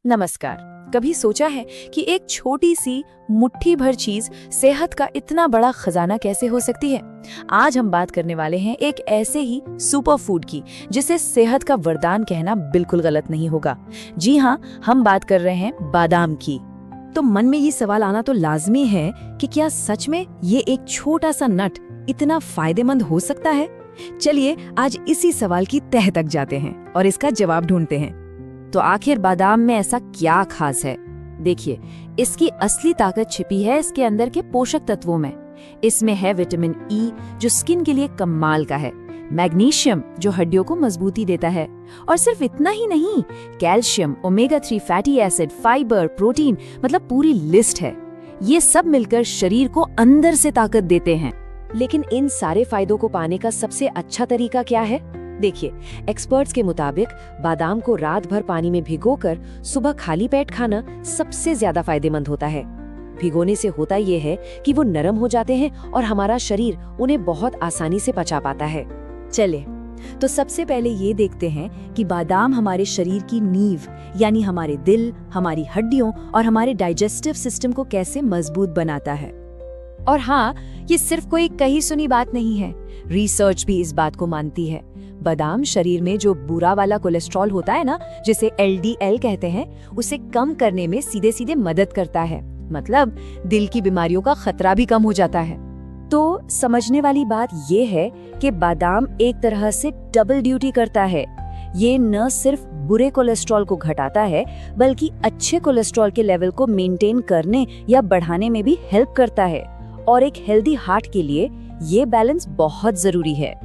नमस्कार। कभी सोचा है कि एक छोटी सी मुट्ठी भर चीज सेहत का इतना बड़ा खजाना कैसे हो सकती है? आज हम बात करने वाले हैं एक ऐसे ही सुपर फूड की जिसे सेहत का वरदान कहना बिल्कुल गलत नहीं होगा। जी हाँ, हम बात कर रहे हैं बादाम की। तो मन में ये सवाल आना तो लाजमी है कि क्या सच में ये एक छोटा सा नट इतना फायदेमंद हो सकता है? चलिए आज इसी सवाल की तह तक जाते हैं और इसका जवाब ढूंढते हैं। तो आखिर बादाम में ऐसा क्या खास है? देखिए, इसकी असली ताकत छिपी है इसके अंदर के पोषक तत्वों में। इसमें है विटामिन ई जो स्किन के लिए कमाल का है, मैग्नीशियम जो हड्डियों को मजबूती देता है, और सिर्फ इतना ही नहीं, calcium, omega 3 fatty acid, fibre, protein, मतलब पूरी लिस्ट है। ये सब मिलकर शरीर को अंदर से ताकत देते हैं। लेकिन इन सारे फायदों को पाने का सबसे अच्छा तरीका क्या है? देखिए, एक्सपर्ट्स के मुताबिक बादाम को रात भर पानी में भिगोकर सुबह खाली पेट खाना सबसे ज्यादा फायदेमंद होता है। भिगोने से होता ये है कि वो नरम हो जाते हैं और हमारा शरीर उन्हें बहुत आसानी से पचा पाता है। चले, तो सबसे पहले ये देखते हैं कि बादाम हमारे शरीर की नींव यानी हमारे दिल, हमारी हड्डियों और हमारे डाइजेस्टिव सिस्टम को कैसे मजबूत बनाता है। और हाँ, ये सिर्फ कोई कही सुनी बात नहीं है, रिसर्च भी इस बात को मानती है। बादाम शरीर में जो बुरा वाला कोलेस्ट्रॉल होता है ना, जिसे LDL कहते हैं, उसे कम करने में सीधे सीधे मदद करता है। मतलब दिल की बीमारियों का खतरा भी कम हो जाता है। तो समझने वाली बात ये है कि बादाम एक तरह से डबल ड्यूटी करता है। ये न सिर्फ बुरे कोलेस्ट्रॉल को घटाता है, बल्कि अच्छे कोलेस्ट्रॉल के लेवल को मेंटेन करने या बढ़ाने में भी हेल्प करता है। और एक हेल्दी हार्ट के लिए ये बैलेंस बहुत जरूरी है।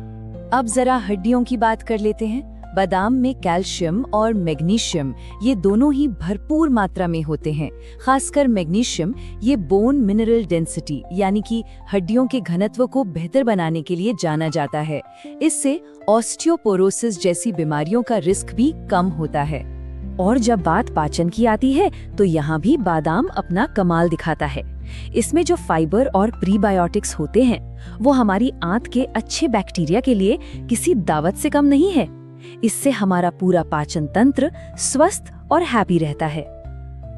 अब जरा हड्डियों की बात कर लेते हैं। बादाम में कैल्शियम और मैग्नीशियम ये दोनों ही भरपूर मात्रा में होते हैं। खासकर मैग्नीशियम ये बोन मिनरल डेंसिटी यानी कि हड्डियों के घनत्व को बेहतर बनाने के लिए जाना जाता है। इससे ऑस्टियोपोरोसिस जैसी बीमारियों का रिस्क भी कम होता है। और जब बात पाचन की आती है तो यहाँ भी बादाम अपना कमाल दिखाता है। इसमें जो फाइबर और प्रीबायोटिक्स होते हैं वो हमारी आंत के अच्छे बैक्टीरिया के लिए किसी दावत से कम नहीं है। इससे हमारा पूरा पाचन तंत्र स्वस्थ और हैप्पी रहता है।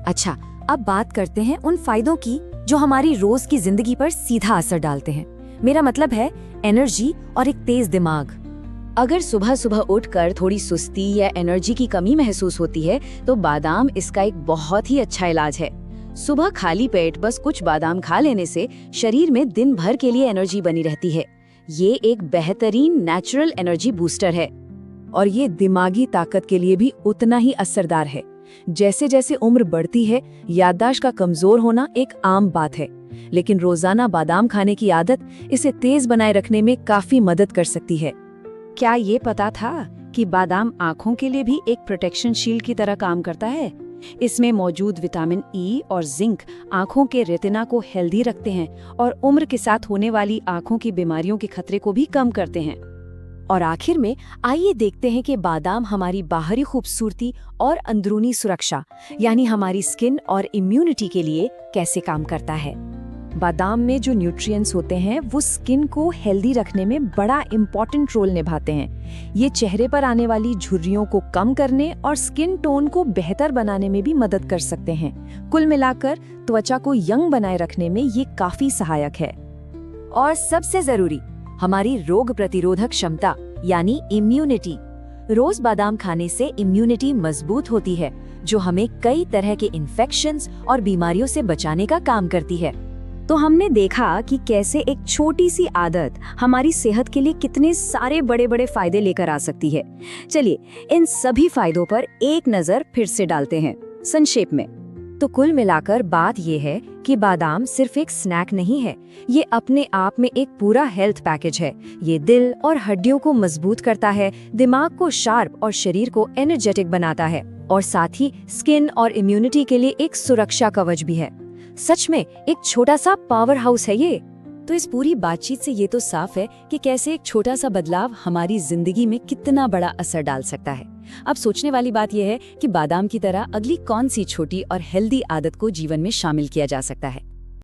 अच्छा, अब बात करते हैं उन फायदों की जो हमारी रोज की जिंदगी पर सीधा असर डालते हैं। मेरा मतलब है एनर्जी और एक तेज दिमाग। अगर सुबह सुबह उठकर थोड़ी सुस्ती या एनर्जी की कमी महसूस होती है तो बादाम इसका एक बहुत ही अच्छा इलाज है। सुबह खाली पेट बस कुछ बादाम खा लेने से शरीर में दिन भर के लिए एनर्जी बनी रहती है। ये एक बेहतरीन नेचुरल एनर्जी बूस्टर है और ये दिमागी ताकत के लिए भी उतना ही असरदार है। जैसे जैसे उम्र बढ़ती है, याददाश्त का कमजोर होना एक आम बात है, लेकिन रोजाना बादाम खाने की आदत इसे तेज बनाए रखने में काफी मदद कर सकती है। क्या ये पता था कि बादाम आँखों के लिए भी एक प्रोटेक्शन शील्ड की तरह काम करता है? इसमें मौजूद विटामिन ई और जिंक आँखों के रेटिना को हेल्दी रखते हैं और उम्र के साथ होने वाली आँखों की बीमारियों के खतरे को भी कम करते हैं। और आखिर में आइए देखते हैं कि बादाम हमारी बाहरी खूबसूरती और अंदरूनी सुरक्षा यानी हमारी स्किन और इम्यूनिटी के लिए कैसे काम करता है। बादाम में जो न्यूट्रिएंट्स होते हैं वो स्किन को हेल्दी रखने में बड़ा इम्पोर्टेंट रोल निभाते हैं। ये चेहरे पर आने वाली झुर्रियों को कम करने और स्किन टोन को बेहतर बनाने में भी मदद कर सकते हैं। कुल मिलाकर त्वचा को यंग बनाए रखने में ये काफी सहायक है। और सबसे जरूरी, हमारी रोग प्रतिरोधक क्षमता यानी इम्यूनिटी। रोज बादाम खाने से इम्यूनिटी मजबूत होती है, जो हमें कई तरह के इन्फेक्शंस और बीमारियों से बचाने का काम करती है। तो हमने देखा कि कैसे एक छोटी सी आदत हमारी सेहत के लिए कितने सारे बड़े बड़े फायदे लेकर आ सकती है। चलिए इन सभी फायदों पर एक नजर फिर से डालते हैं संक्षेप में। तो कुल मिलाकर बात ये है कि बादाम सिर्फ एक स्नैक नहीं है, ये अपने आप में एक पूरा हेल्थ पैकेज है। ये दिल और हड्डियों को मजबूत करता है, दिमाग को शार्प और शरीर को एनर्जेटिक बनाता है, और साथ ही स्किन और इम्यूनिटी के लिए एक सुरक्षा कवच भी है। सच में एक छोटा सा पावर हाउस है ये। तो इस पूरी बातचीत से ये तो साफ है कि कैसे एक छोटा सा बदलाव हमारी जिंदगी में कितना बड़ा असर डाल सकता है। अब सोचने वाली बात यह है कि बादाम की तरह अगली कौन सी छोटी और हेल्दी आदत को जीवन में शामिल किया जा सकता है।